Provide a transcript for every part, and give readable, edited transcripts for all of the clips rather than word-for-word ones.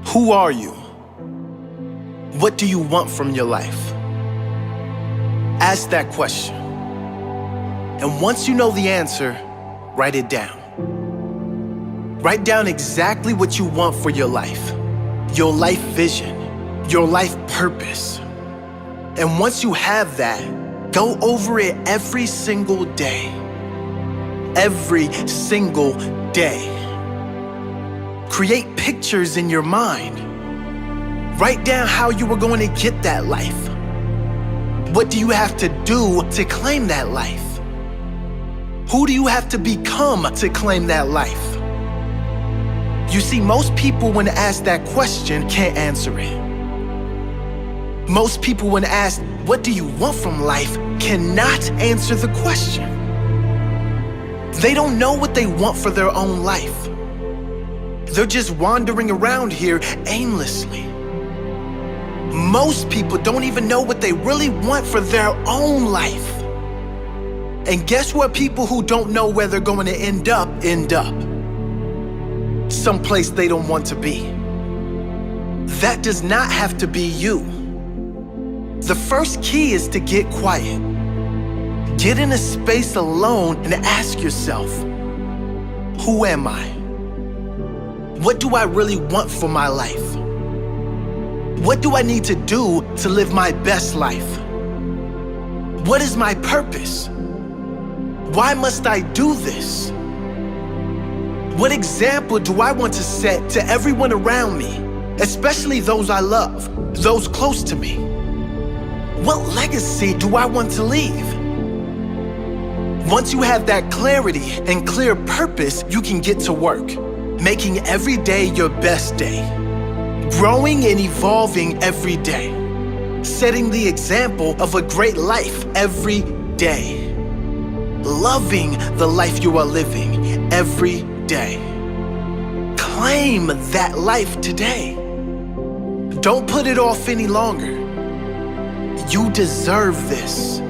Who are you? What do you want from your life? Ask that question. And once you know the answer, write it down. Write down exactly what you want for your life vision, your life purpose. And once you have that, go over it every single day. Every single day. Create pictures in your mind. Write down how you are going to get that life. What do you have to do to claim that life? Who do you have to become to claim that life? You see, most people when asked that question can't answer it. Most people when asked, what do you want from life, cannot answer the question. They don't know what they want for their own life. They're just wandering around here aimlessly. Most people don't even know what they really want for their own life. And guess what? People who don't know where they're going to end up. Someplace they don't want to be. That does not have to be you. The first key is to get quiet. Get in a space alone and ask yourself, who am I? What do I really want for my life? What do I need to do to live my best life? What is my purpose? Why must I do this? What example do I want to set to everyone around me, especially those I love, those close to me? What legacy do I want to leave? Once you have that clarity and clear purpose, you can get to work, making every day your best day. Growing and evolving every day. Setting the example of a great life every day. Loving the life you are living every day. Claim that life today. Don't put it off any longer. You deserve this.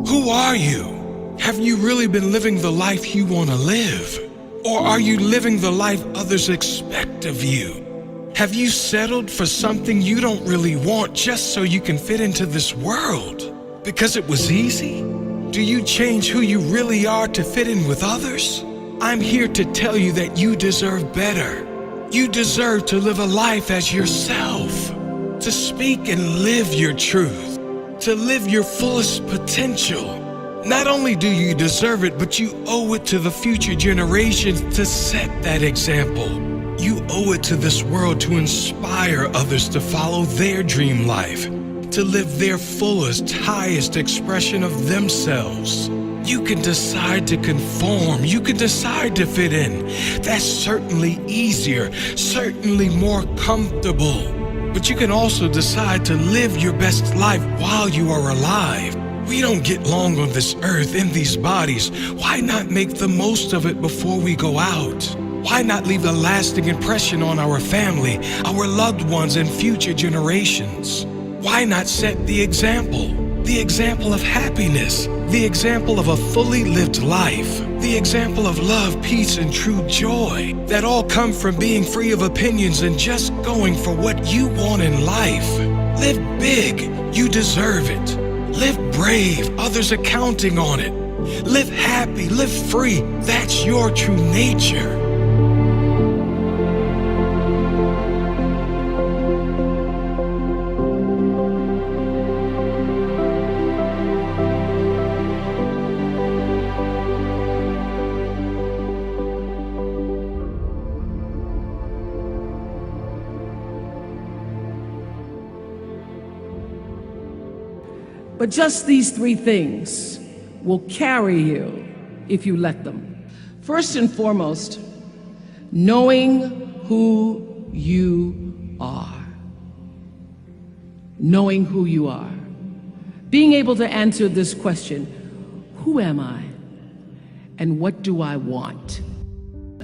Who are you? Have you really been living the life you want to live? Or are you living the life others expect of you? Have you settled for something you don't really want just so you can fit into this world? Because it was easy? Do you change who you really are to fit in with others? I'm here to tell you that you deserve better. You deserve to live a life as yourself, to speak and live your truth, to live your fullest potential. Not only do you deserve it, but you owe it to the future generations to set that example. You owe it to this world to inspire others to follow their dream life, to live their fullest, highest expression of themselves. You can decide to conform. You can decide to fit in. That's certainly easier, certainly more comfortable. But you can also decide to live your best life while you are alive. We don't get long on this earth in these bodies. Why not make the most of it before we go out? Why not leave a lasting impression on our family, our loved ones, and future generations? Why not set the example of happiness, the example of a fully lived life, the example of love, peace, and true joy that all come from being free of opinions and just going for what you want in life. Live big, you deserve it. Live brave, others are counting on it. Live happy, live free, that's your true nature. But just these three things will carry you if you let them. First and foremost, knowing who you are. Knowing who you are. Being able to answer this question, who am I? And what do I want?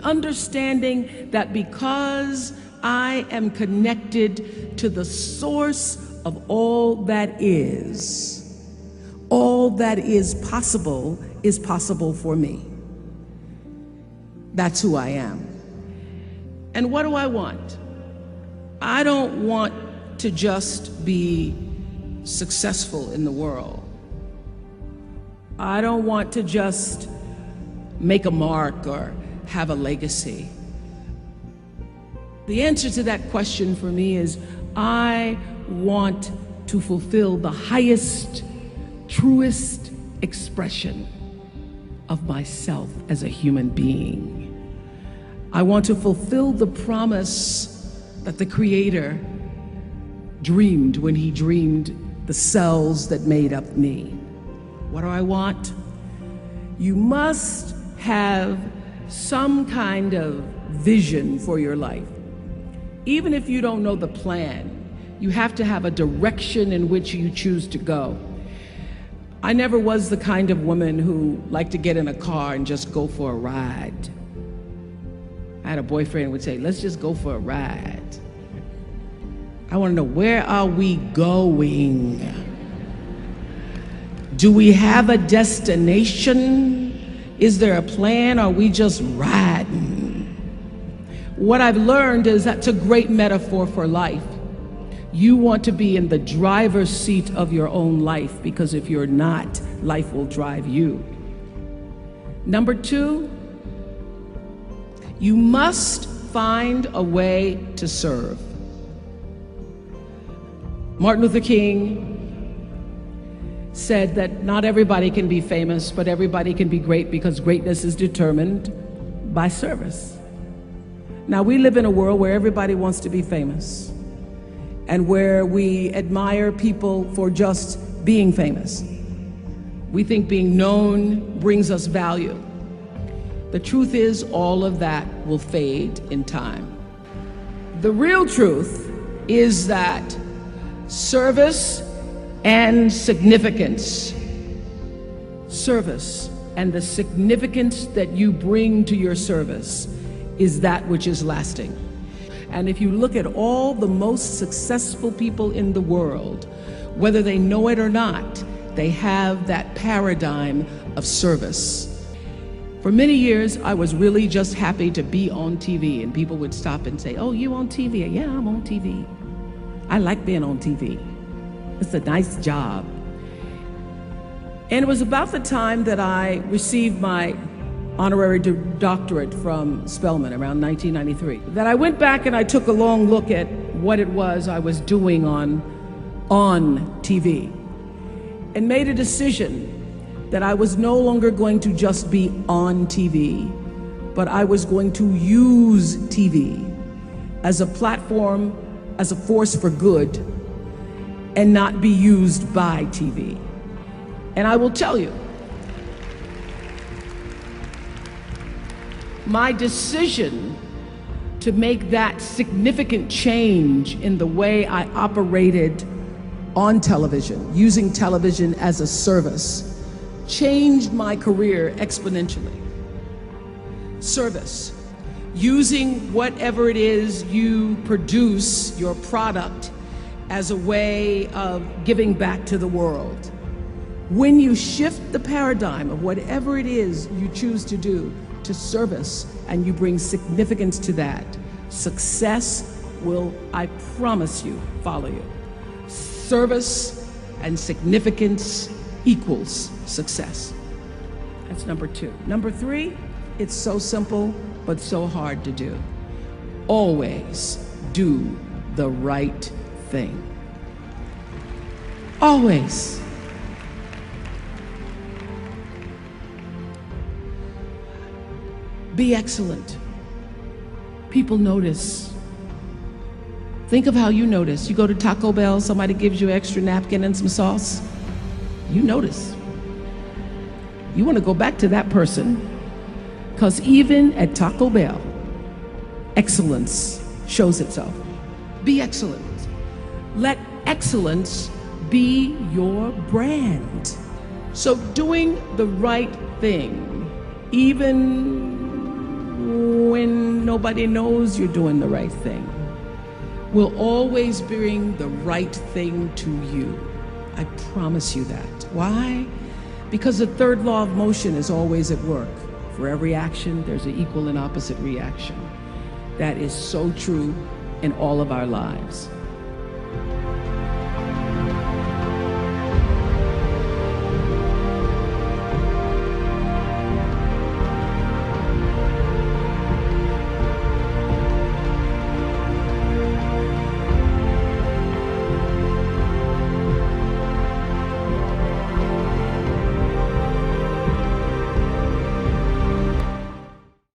Understanding that because I am connected to the source of all that is, All that is possible for me. That's who I am. And what do I want? I don't want to just be successful in the world. I don't want to just make a mark or have a legacy. The answer to that question for me is I want to fulfill the highest, truest expression of myself as a human being. I want to fulfill the promise that the Creator dreamed when He dreamed the cells that made up me. What do I want? You must have some kind of vision for your life. Even if you don't know the plan, you have to have a direction in which you choose to go. I never was the kind of woman who liked to get in a car and just go for a ride. I had a boyfriend who would say, let's just go for a ride. I want to know, where are we going? Do we have a destination? Is there a plan? Or are we just riding? What I've learned is that's a great metaphor for life. You want to be in the driver's seat of your own life, because if you're not, life will drive you. Number two, you must find a way to serve. Martin Luther King said that not everybody can be famous, but everybody can be great, because greatness is determined by service. Now, we live in a world where everybody wants to be famous, and where we admire people for just being famous. We think being known brings us value. The truth is, all of that will fade in time. The real truth is that service and significance, service and the significance that you bring to your service is that which is lasting. And if you look at all the most successful people in the world, whether they know it or not, they have that paradigm of service. For many years, I was really just happy to be on TV, and people would stop and say, oh, you on TV? Yeah, I'm on TV. I like being on TV. It's a nice job. And it was about the time that I received my honorary doctorate from Spelman around 1993, that I went back and I took a long look at what it was I was doing on TV, and made a decision that I was no longer going to just be on TV, but I was going to use TV as a platform, as a force for good, and not be used by TV. And I will tell you, my decision to make that significant change in the way I operated on television, using television as a service, changed my career exponentially. Service, using whatever it is you produce, your product, as a way of giving back to the world. When you shift the paradigm of whatever it is you choose to do to service, and you bring significance to that, success will, I promise you, follow you. Service and significance equals success. That's number two. Number three, it's so simple, but so hard to do. Always do the right thing. Always. Be excellent. People notice. Think of how you notice. You go to Taco Bell, somebody gives you an extra napkin and some sauce. You notice. You want to go back to that person, because even at Taco Bell, excellence shows itself. Be excellent. Let excellence be your brand. So doing the right thing, even when nobody knows you're doing the right thing, will always bring the right thing to you. I promise you that. Why? Because the third law of motion is always at work. For every action, there's an equal and opposite reaction. That is so true in all of our lives.